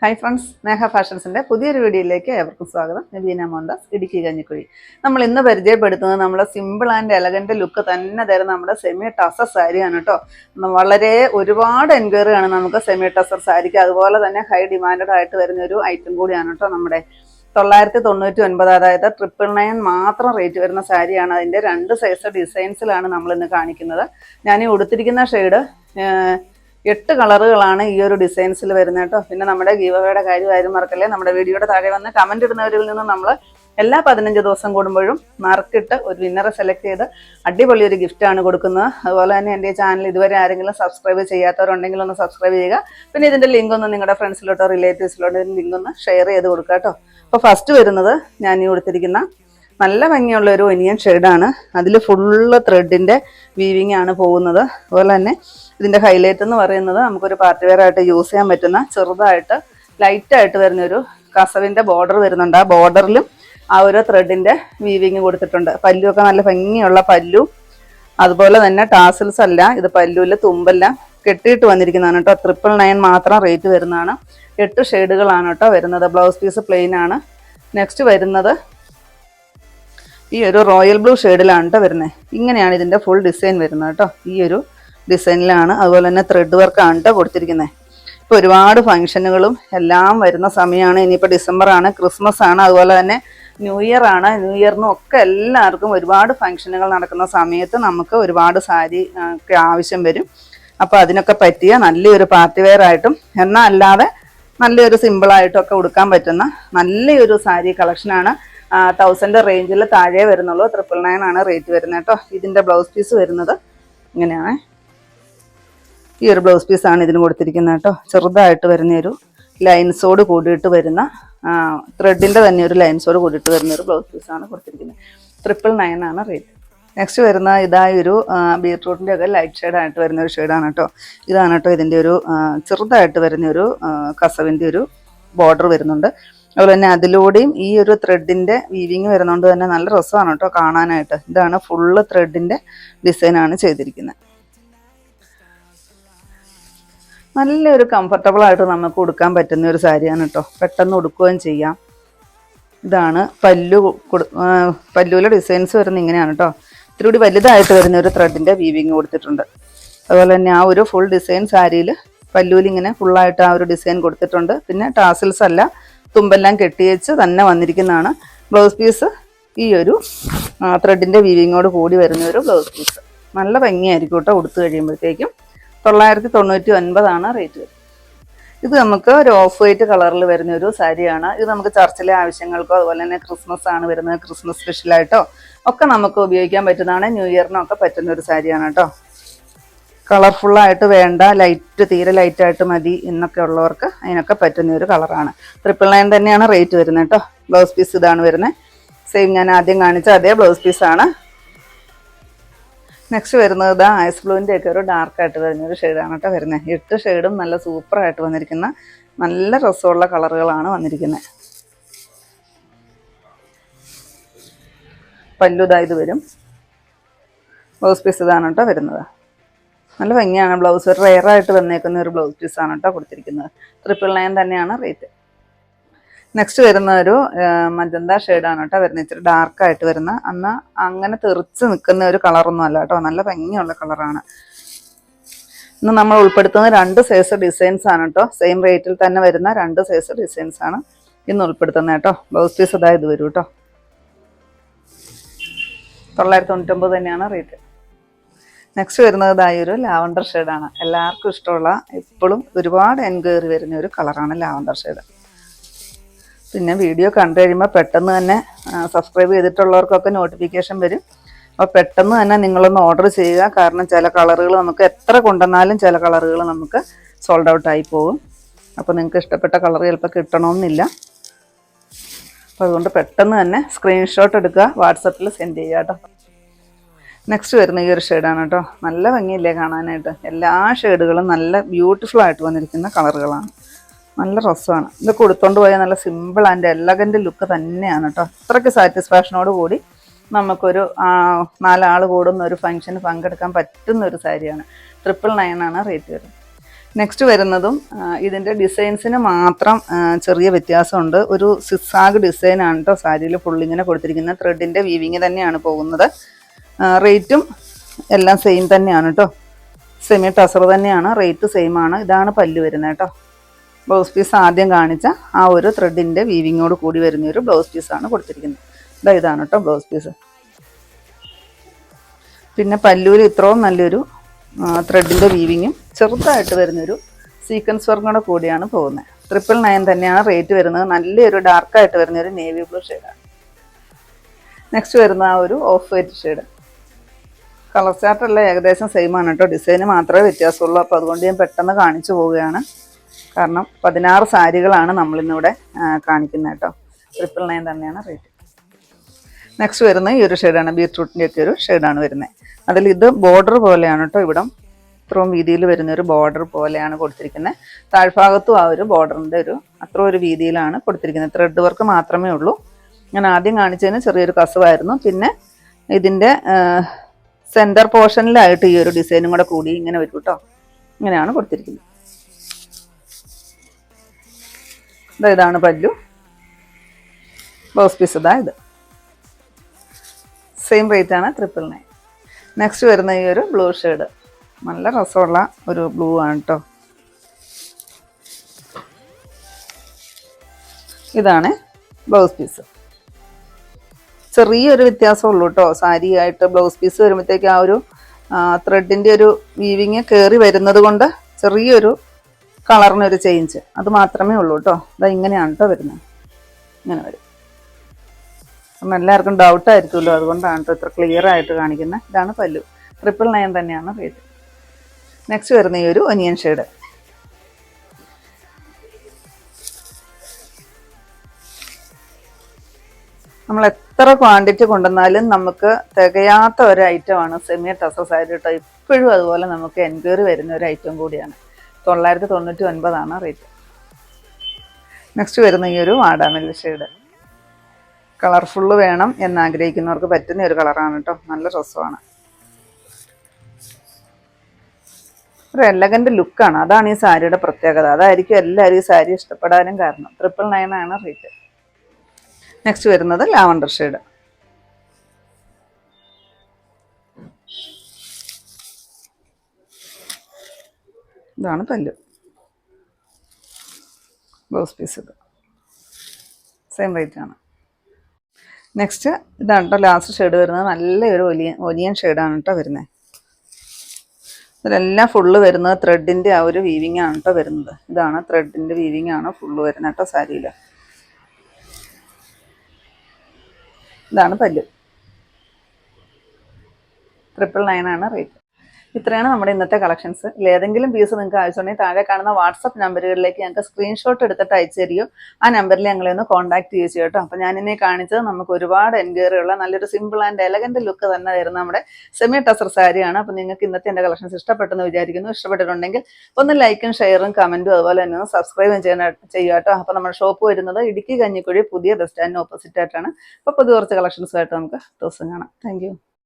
Hi friends, സ്നേഹ ഫാഷൻസിൻ്റെ പുതിയൊരു വീഡിയോയിലേക്ക് ഏവർക്കും സ്വാഗതം. നബീന മോഹൻദാസ്, ഇടുക്കി കഞ്ഞിക്കുഴി. നമ്മൾ ഇന്ന് പരിചയപ്പെടുത്തുന്നത് നമ്മുടെ സിമ്പിൾ ആൻഡ് എലഗൻറ്റ് ലുക്ക് തന്നെ തരുന്ന നമ്മുടെ സെമി ടസർ സാരിയാണ് കേട്ടോ. വളരെ ഒരുപാട് എൻക്വയറി ആണ് നമുക്ക് സെമി ടസർ സാരിക്ക്. അതുപോലെ തന്നെ ഹൈ ഡിമാൻഡഡ് ആയിട്ട് വരുന്ന ഒരു ഐറ്റം കൂടിയാണ് കേട്ടോ. നമ്മുടെ 999, അതായത് 999 മാത്രം റേറ്റ് വരുന്ന സാരിയാണ്. അതിൻ്റെ 2 സൈസ് ഡിസൈൻസിലാണ് നമ്മളിന്ന് കാണിക്കുന്നത്. ഞാൻ ഈ ഉടുത്തിരിക്കുന്ന ഷെയ്ഡ് 8 കളറുകളാണ് ഈ ഒരു ഡിസൈൻസിൽ വരുന്നത് കേട്ടോ. പിന്നെ നമ്മുടെ ഗീവ് അവേയുടെ കാര്യം മറക്കല്ലേ. നമ്മുടെ വീഡിയോയുടെ താഴെ വന്ന് കമൻറ്റ് ഇടുന്നവരിൽ നിന്ന് നമ്മൾ എല്ലാ 15 ദിവസം കൂടുമ്പോഴും മാർക്കിട്ട് ഒരു വിന്നറെ സെലക്ട് ചെയ്ത് അടിപൊളി ഒരു ഗിഫ്റ്റാണ് കൊടുക്കുന്നത്. അതുപോലെ തന്നെ എൻ്റെ ചാനൽ ഇതുവരെ ആരെങ്കിലും സബ്സ്ക്രൈബ് ചെയ്യാത്തവരുണ്ടെങ്കിൽ ഒന്ന് സബ്സ്ക്രൈബ് ചെയ്യുക. പിന്നെ ഇതിൻ്റെ ലിങ്ക് ഒന്ന് നിങ്ങളുടെ ഫ്രണ്ട്സിലോട്ടോ റിലേറ്റീവ്സിലോട്ടോ ലിങ്ക് ഒന്ന് ഷെയർ ചെയ്ത് കൊടുക്കുക കേട്ടോ. അപ്പോൾ ഫസ്റ്റ് വരുന്നത് ഞാൻ ഈ കൊടുത്തിരിക്കുന്ന നല്ല ഭംഗിയുള്ള ഒരു ഒനിയൻ ഷെയ്ഡാണ്. അതിൽ ഫുള്ള് ത്രെഡിൻ്റെ വീവിങ് ആണ് പോകുന്നത്. അതുപോലെ തന്നെ ഇതിൻ്റെ ഹൈലൈറ്റ് എന്ന് പറയുന്നത് നമുക്കൊരു പാർട്ടി വെയർ ആയിട്ട് യൂസ് ചെയ്യാൻ പറ്റുന്ന ചെറുതായിട്ട് ലൈറ്റായിട്ട് വരുന്നൊരു കസവിൻ്റെ ബോർഡർ വരുന്നുണ്ട്. ആ ബോർഡറിലും ആ ഒരു ത്രെഡിൻ്റെ വീവിങ് കൊടുത്തിട്ടുണ്ട്. പല്ലുമൊക്കെ നല്ല ഭംഗിയുള്ള പല്ലു. അതുപോലെ തന്നെ ടാസിൽസ് അല്ല, ഇത് പല്ലുവിൽ തുമ്പെല്ലാം കെട്ടിയിട്ട് വന്നിരിക്കുന്നതാണ് കേട്ടോ. 999 മാത്രം റേറ്റ് വരുന്നതാണ്. 8 ഷെയ്ഡുകളാണ് കേട്ടോ വരുന്നത്. ബ്ലൗസ് പീസ് പ്ലെയിൻ ആണ്. നെക്സ്റ്റ് വരുന്നത് ഈ ഒരു റോയൽ ബ്ലൂ ഷെയ്ഡിലാണ് കേട്ടോ വരുന്നത്. ഇങ്ങനെയാണ് ഇതിൻ്റെ ഫുൾ ഡിസൈൻ വരുന്നത് കേട്ടോ. ഈ ഒരു ഡിസൈനിലാണ്. അതുപോലെ തന്നെ ത്രെഡ് വർക്കാണ് കേട്ടോ കൊടുത്തിരിക്കുന്നത്. ഇപ്പോൾ ഒരുപാട് ഫംഗ്ഷനുകളും എല്ലാം വരുന്ന സമയമാണ്. ഇനിയിപ്പോൾ ഡിസംബർ ആണ്, ക്രിസ്മസ് ആണ്, അതുപോലെ തന്നെ ന്യൂ ഇയർ ആണ്. ന്യൂ ഇയറിനും ഒക്കെ എല്ലാവർക്കും ഒരുപാട് ഫംഗ്ഷനുകൾ നടക്കുന്ന സമയത്ത് നമുക്ക് ഒരുപാട് സാരി ഒക്കെ ആവശ്യം വരും. അപ്പോൾ അതിനൊക്കെ പറ്റിയ നല്ലൊരു പാർട്ടി വെയർ ആയിട്ടും എന്നാൽ അല്ലാതെ നല്ലൊരു സിമ്പിളായിട്ടൊക്കെ ഉടുക്കാൻ പറ്റുന്ന നല്ലൊരു സാരി കളക്ഷനാണ്. 1000 റേഞ്ചിൽ താഴെ വരുന്നുള്ളൂ. 999 ആണ് റേറ്റ് വരുന്നത് കേട്ടോ. ഇതിൻ്റെ ബ്ലൗസ് പീസ് വരുന്നത് ഇങ്ങനെയാണ്. ഈ ഒരു ബ്ലൗസ് പീസാണ് ഇതിന് കൊടുത്തിരിക്കുന്നത് കേട്ടോ. ചെറുതായിട്ട് വരുന്നൊരു ലൈൻസോട് കൂടിയിട്ട് വരുന്ന ത്രെഡിൻ്റെ തന്നെ ഒരു ലൈൻസോട് കൂടിയിട്ട് വരുന്നൊരു ബ്ലൗസ് പീസാണ് കൊടുത്തിരിക്കുന്നത്. 999 ആണ് റേറ്റ്. നെക്സ്റ്റ് വരുന്ന ഇതായൊരു ബീട്രൂട്ടിൻ്റെ ഒക്കെ ലൈറ്റ് ഷെയ്ഡായിട്ട് വരുന്ന ഒരു ഷെയ്ഡാണ് കേട്ടോ. ഇതാണ് കേട്ടോ ഇതിൻ്റെ ഒരു ചെറുതായിട്ട് വരുന്നൊരു കസവിൻ്റെ ഒരു ബോർഡർ വരുന്നുണ്ട്. അതുപോലെ തന്നെ അതിലൂടെയും ഈ ഒരു ത്രെഡിൻ്റെ വീവിങ് വരുന്നതുകൊണ്ട് തന്നെ നല്ല രസമാണ് കേട്ടോ കാണാനായിട്ട്. ഇതാണ് ഫുള്ള് ത്രെഡിൻ്റെ ഡിസൈനാണ് ചെയ്തിരിക്കുന്നത്. നല്ലൊരു കംഫർട്ടബിളായിട്ട് നമുക്ക് ഉടുക്കാൻ പറ്റുന്ന ഒരു സാരിയാണ് കേട്ടോ. പെട്ടെന്ന് ഉടുക്കുകയും ചെയ്യാം. ഇതാണ് പല്ലുവിലെ ഡിസൈൻസ് വരുന്നത് ഇങ്ങനെയാണ് കേട്ടോ. ഇത്തിരി കൂടി വലുതായിട്ട് വരുന്ന ഒരു ത്രെഡിൻ്റെ വീവിങ് കൊടുത്തിട്ടുണ്ട്. അതുപോലെ തന്നെ ആ ഒരു ഫുൾ ഡിസൈൻ സാരിയിൽ പല്ലുവിൽ ഇങ്ങനെ ഫുള്ളായിട്ട് ആ ഒരു ഡിസൈൻ കൊടുത്തിട്ടുണ്ട്. പിന്നെ ടാസിൽസ് അല്ല, തുമ്പെല്ലാം കെട്ടിവെച്ച് തന്നെ വന്നിരിക്കുന്നതാണ്. ബ്ലൗസ് പീസ് ഈ ഒരു ത്രെഡിൻ്റെ വീവിങ്ങോട് കൂടി വരുന്ന ഒരു ബ്ലൗസ് പീസ്. നല്ല ഭംഗിയായിരിക്കും കേട്ടോ ഉടുത്ത് കഴിയുമ്പോഴത്തേക്കും. 999 ആണ് റേറ്റ് വരുന്നത്. ഇത് നമുക്ക് ഒരു ഓഫ് വൈറ്റ് കളറിൽ വരുന്ന ഒരു സാരിയാണ്. ഇത് നമുക്ക് ചർച്ചിലെ ആവശ്യങ്ങൾക്കോ അതുപോലെ തന്നെ ക്രിസ്മസ് ആണ് വരുന്നത്, ക്രിസ്മസ് സ്പെഷ്യലായിട്ടോ ഒക്കെ നമുക്ക് ഉപയോഗിക്കാൻ പറ്റുന്നതാണ്. ന്യൂ ഇയറിനൊക്കെ പറ്റുന്ന ഒരു സാരിയാണ് കേട്ടോ. കളർഫുള്ളായിട്ട് വേണ്ട, തീരെ ലൈറ്റായിട്ട് മതി എന്നൊക്കെ ഉള്ളവർക്ക് അതിനൊക്കെ പറ്റുന്ന ഒരു കളറാണ്. 999 തന്നെയാണ് റേറ്റ് വരുന്നത് കേട്ടോ. ബ്ലൗസ് പീസ് ഇതാണ് വരുന്നത്. സെയിം ഞാൻ ആദ്യം കാണിച്ച അതേ ബ്ലൗസ് പീസാണ്. നെക്സ്റ്റ് വരുന്നത് ഐസ് ബ്ലൂവിൻ്റെ ഒക്കെ ഒരു ഡാർക്കായിട്ട് വരുന്നൊരു ഷെയ്ഡാണ് കേട്ടോ വരുന്നത്. 8 ഷെയ്ഡും നല്ല സൂപ്പറായിട്ട് വന്നിരിക്കുന്ന നല്ല രസമുള്ള കളറുകളാണ് വന്നിരിക്കുന്നത്. പല്ലുതാ ഇത് വരും. ബ്ലൗസ് പീസ് ഇതാണ് കേട്ടോ വരുന്നത്. നല്ല ഭംഗിയാണ് ബ്ലൗസ്. ഒരു റെയറായിട്ട് വന്നേക്കുന്ന ഒരു ബ്ലൗസ് പീസാണ് കേട്ടോ കൊടുത്തിരിക്കുന്നത്. 999 തന്നെയാണ് റേറ്റ്. നെക്സ്റ്റ് വരുന്ന ഒരു മജന്ത ഷെയ്ഡാണ് കേട്ടോ വരുന്നത്. ഇച്ചിരി ഡാർക്കായിട്ട് വരുന്ന, എന്നാൽ അങ്ങനെ തെറിച്ച് നിൽക്കുന്ന ഒരു കളറൊന്നും അല്ല കേട്ടോ. നല്ല ഭംഗിയുള്ള കളറാണ്. ഇന്ന് നമ്മൾ ഉൾപ്പെടുത്തുന്ന 2 സൈസ് ഡിസൈൻസ് ആണ് കേട്ടോ. സെയിം റേറ്റിൽ തന്നെ വരുന്ന 2 സൈസ് ഡിസൈൻസ് ആണ് ഇന്ന് ഉൾപ്പെടുത്തുന്നത് കേട്ടോ. ബ്ലൗസ് പീസ് അതായത് വരും കേട്ടോ. 999 തന്നെയാണ് റേറ്റ്. നെക്സ്റ്റ് വരുന്നത് ഇതായൊരു ലാവണ്ടർ ഷെയ്ഡാണ്. എല്ലാവർക്കും ഇഷ്ടമുള്ള, എപ്പോഴും ഒരുപാട് എൻക്വയറി വരുന്ന ഒരു കളറാണ് ലാവണ്ടർ ഷെയ്ഡ്. പിന്നെ വീഡിയോ കണ്ടു കഴിയുമ്പോൾ പെട്ടെന്ന് തന്നെ സബ്സ്ക്രൈബ് ചെയ്തിട്ടുള്ളവർക്കൊക്കെ നോട്ടിഫിക്കേഷൻ വരും. അപ്പോൾ പെട്ടെന്ന് തന്നെ നിങ്ങളൊന്ന് ഓർഡർ ചെയ്യുക. കാരണം ചില കളറുകൾ നമുക്ക് എത്ര കൊണ്ടുവന്നാലും ചില കളറുകൾ നമുക്ക് സോൾഡ് ഔട്ടായി പോകും. അപ്പോൾ നിങ്ങൾക്ക് ഇഷ്ടപ്പെട്ട കളർ ചിലപ്പോൾ കിട്ടണമെന്നില്ല. അപ്പോൾ അതുകൊണ്ട് പെട്ടെന്ന് തന്നെ സ്ക്രീൻഷോട്ട് എടുക്കുക, വാട്സപ്പിൽ സെൻഡ് ചെയ്യുക കേട്ടോ. നെക്സ്റ്റ് വരുന്ന ഈ ഒരു ഷെയ്ഡാണ് കേട്ടോ. നല്ല ഭംഗിയില്ലേ കാണാനായിട്ട്. എല്ലാ ഷെയ്ഡുകളും നല്ല ബ്യൂട്ടിഫുൾ ആയിട്ട് വന്നിരിക്കുന്ന കളറുകളാണ്. നല്ല രസമാണ്. ഇത് കൊടുത്തോണ്ട് പോയാൽ നല്ല സിമ്പിൾ ആൻഡ് എലഗൻറ്റ് ലുക്ക് തന്നെയാണ് കേട്ടോ. അത്രയ്ക്ക് സാറ്റിസ്ഫാക്ഷനോട് കൂടി നമുക്കൊരു 4 ആൾ കൂടുന്ന ഒരു ഫംഗ്ഷന് പങ്കെടുക്കാൻ പറ്റുന്ന ഒരു സാരിയാണ്. 999 ആണ് റേറ്റ് വരുന്നത്. നെക്സ്റ്റ് വരുന്നതും ഇതിൻ്റെ ഡിസൈൻസിന് മാത്രം ചെറിയ വ്യത്യാസമുണ്ട്. ഒരു സിക്സാഗ് ഡിസൈനാണ് കേട്ടോ സാരിയിൽ ഫുള്ളിങ്ങനെ കൊടുത്തിരിക്കുന്നത്. ത്രെഡിൻ്റെ വീവിങ് തന്നെയാണ് പോകുന്നത്. റേറ്റും എല്ലാം സെയിം തന്നെയാണ് കേട്ടോ. സെമി ടസർ തന്നെയാണ്, റേറ്റ് സെയിം ആണ്. ഇതാണ് പല്ല് വരുന്നത് കേട്ടോ. ബ്ലൗസ് പീസ് ആദ്യം കാണിച്ച ആ ഒരു ത്രെഡിൻ്റെ വീവിങ്ങോട് കൂടി വരുന്ന ഒരു ബ്ലൗസ് പീസാണ് കൊടുത്തിരിക്കുന്നത്. ഇതാണ് കേട്ടോ ബ്ലൗസ് പീസ്. പിന്നെ പല്ലൂര് ഇത്രയും നല്ലൊരു ത്രെഡിൻ്റെ വീവിങ്ങും ചെറുതായിട്ട് വരുന്നൊരു സീക്വൻസ് വർക്കും കൂടിയാണ് പോകുന്നത്. 999 തന്നെയാണ് റേറ്റ് വരുന്നത്. നല്ലൊരു ഡാർക്കായിട്ട് വരുന്നൊരു നേവി ബ്ലൂ ഷെയ്ഡാണ്. നെക്സ്റ്റ് വരുന്ന ആ ഒരു ഓഫ് വൈറ്റ് ഷെയ്ഡ്. കളർ ചാർട്ടെല്ലാം ഏകദേശം സെയിം ആണ് കേട്ടോ. ഡിസൈന് മാത്രമേ വ്യത്യാസമുള്ളൂ. അപ്പോൾ അതുകൊണ്ട് ഞാൻ പെട്ടെന്ന് കാണിച്ചു പോവുകയാണ്. കാരണം 16 സാരികളാണ് നമ്മളിന്നിവിടെ കാണിക്കുന്നത് കേട്ടോ. 999 തന്നെയാണ് റേറ്റ്. നെക്സ്റ്റ് വരുന്ന ഈ ഒരു ഷെയ്ഡാണ്. ബീട്രൂട്ടിൻ്റെ ഒക്കെ ഒരു ഷെയ്ഡാണ് വരുന്നത്. അതിൽ ഇത് ബോർഡർ പോലെയാണ് കേട്ടോ. ഇവിടം ഇത്രയും വീതിയിൽ വരുന്നൊരു ബോർഡർ പോലെയാണ് കൊടുത്തിരിക്കുന്നത്. താഴ്ഭാഗത്തും ആ ഒരു ബോർഡറിൻ്റെ അത്ര ഒരു വീതിയിലാണ് കൊടുത്തിരിക്കുന്നത്. ത്രെഡ് വർക്ക് മാത്രമേ ഉള്ളൂ. ഞാൻ ആദ്യം കാണിച്ചതിന് ചെറിയൊരു കസവായിരുന്നു. പിന്നെ ഇതിൻ്റെ സെൻറ്റർ പോർഷനിലായിട്ട് ഈ ഒരു ഡിസൈനും കൂടെ കൂടി ഇങ്ങനെ വരും കേട്ടോ. ഇങ്ങനെയാണ് കൊടുത്തിരിക്കുന്നത്. ഇതാണ് പല്ലു. ബ്ലൗസ് പീസ് ഇത് സെയിം റേറ്റ് ആണ് 999. നെക്സ്റ്റ് വരുന്ന ഈ ഒരു ബ്ലൂ ഷെയ്ഡ് നല്ല രസമുള്ള ഒരു ബ്ലൂ ആണ് കേട്ടോ. ഇതാണ് ബ്ലൗസ് പീസ്. ചെറിയൊരു വ്യത്യാസമുള്ളൂ കേട്ടോ. സാരിയായിട്ട് ബ്ലൗസ് പീസ് വരുമ്പോഴത്തേക്ക് ആ ഒരു ത്രെഡിൻ്റെ ഒരു വീവിങ് കയറി വരുന്നത് കൊണ്ട് ചെറിയൊരു കളറിനൊരു ചേഞ്ച് അത് മാത്രമേ ഉള്ളൂ കേട്ടോ. ഇങ്ങനെയാണ് കേട്ടോ വരുന്നത്. ഇങ്ങനെ വരും. അപ്പം എല്ലാവർക്കും ഡൗട്ടായിരിക്കുമല്ലോ, അതുകൊണ്ടാണ് കേട്ടോ ഇത്ര ക്ലിയർ ആയിട്ട് കാണിക്കുന്നത്. ഇതാണ് പല്ലു. 999 തന്നെയാണ് റേറ്റ്. നെക്സ്റ്റ് വരുന്ന ഈ ഒരു ഒനിയൻ ഷെയ്ഡ്. നമ്മൾ എത്ര ക്വാണ്ടിറ്റി കൊണ്ടുവന്നാലും നമുക്ക് തികയാത്ത ഒരു ഐറ്റമാണ് സെമി ടസർ സാരി കേട്ടോ. ഇപ്പോഴും അതുപോലെ നമുക്ക് എൻക്വയറി വരുന്ന ഒരു ഐറ്റം കൂടിയാണ്. 999 റേറ്റ്. നെക്സ്റ്റ് വരുന്ന ഈ ഒരു വാടാമല്ലി ഷെയ്ഡ്. കളർഫുള്ള് വേണം എന്നാഗ്രഹിക്കുന്നവർക്ക് പറ്റുന്ന ഒരു കളറാണ് കേട്ടോ. നല്ല രസമാണ്. ഒരു എലഗൻ്റ് ലുക്കാണ്. അതാണ് ഈ സാരിയുടെ പ്രത്യേകത. അതായിരിക്കും എല്ലാവരും ഈ സാരി ഇഷ്ടപ്പെടാനും കാരണം. 999 റേറ്റ്. നെക്സ്റ്റ് വരുന്നത് ലാവണ്ടർ ഷെയ്ഡ്. ഇതാണ് പല്ലു. ബ്ലൗസ് പീസ് ഇത് സെയിം റേറ്റ് ആണ്. നെക്സ്റ്റ് ഇതാണ് കേട്ടോ ലാസ്റ്റ് ഷെയ്ഡ് വരുന്നത്. നല്ലൊരു ഒനിയൻ ഷെയ്ഡാണ് കേട്ടോ വരുന്നത്. ഇതിലെല്ലാം ഫുള്ള് വരുന്നത് ത്രെഡിൻ്റെ ആ ഒരു വീവിങ് ആണ് കേട്ടോ വരുന്നത്. ഇതാണ് ത്രെഡിൻ്റെ വീവിങ് ആണ് ഫുള്ള് വരുന്നത് കേട്ടോ സാരിയിൽ. ഇതാണ് പല്ലു. 999 റേറ്റ്. ഇത്രയാണ് നമ്മുടെ ഇന്നത്തെ കളക്ഷൻസ്. ഏതെങ്കിലും പീസ് നിങ്ങൾക്ക് ആവശ്യമുണ്ടെങ്കിൽ താഴെ കാണുന്ന വാട്സപ്പ് നമ്പറുകളിലേക്ക് ഞങ്ങൾക്ക് സ്ക്രീൻഷോട്ട് എടുത്തിട്ട് അയച്ചു തരികയോ ആ നമ്പറിൽ ഞങ്ങളെ ഒന്ന് കോൺടാക്ട് ചെയ്യുക കേട്ടോ. അപ്പോൾ ഞാനിന്നെ കാണിച്ചത് നമുക്ക് ഒരുപാട് എൻക്വയറി ഉള്ള നല്ലൊരു സിമ്പിൾ ആൻഡ് എലഗൻ്റ് ലുക്ക് തന്നെ വരുന്ന നമ്മുടെ സെമി ടസർ സാരിയാണ്. അപ്പോൾ നിങ്ങൾക്ക് ഇന്നത്തെ എൻ്റെ കളക്ഷൻസ് ഇഷ്ടപ്പെട്ടെന്ന് വിചാരിക്കുന്നു. ഇഷ്ടപ്പെട്ടിട്ടുണ്ടെങ്കിൽ ഒന്ന് ലൈക്കും ഷെയറും കമൻറ്റും അതുപോലെ തന്നെ ഒന്ന് സബ്സ്ക്രൈബും ചെയ്യുക കേട്ടോ. അപ്പോൾ നമ്മുടെ ഷോപ്പ് വരുന്നത് ഇടുക്കി കഞ്ഞിക്കുഴി പുതിയ ബസ് സ്റ്റാൻഡിന് ഓപ്പോസിറ്റ് ആയിട്ടാണ്. അപ്പോൾ പുതിയ കുറച്ച് കളക്ഷൻസുമായിട്ട് നമുക്ക് ദിവസം കാണാം. Thank you.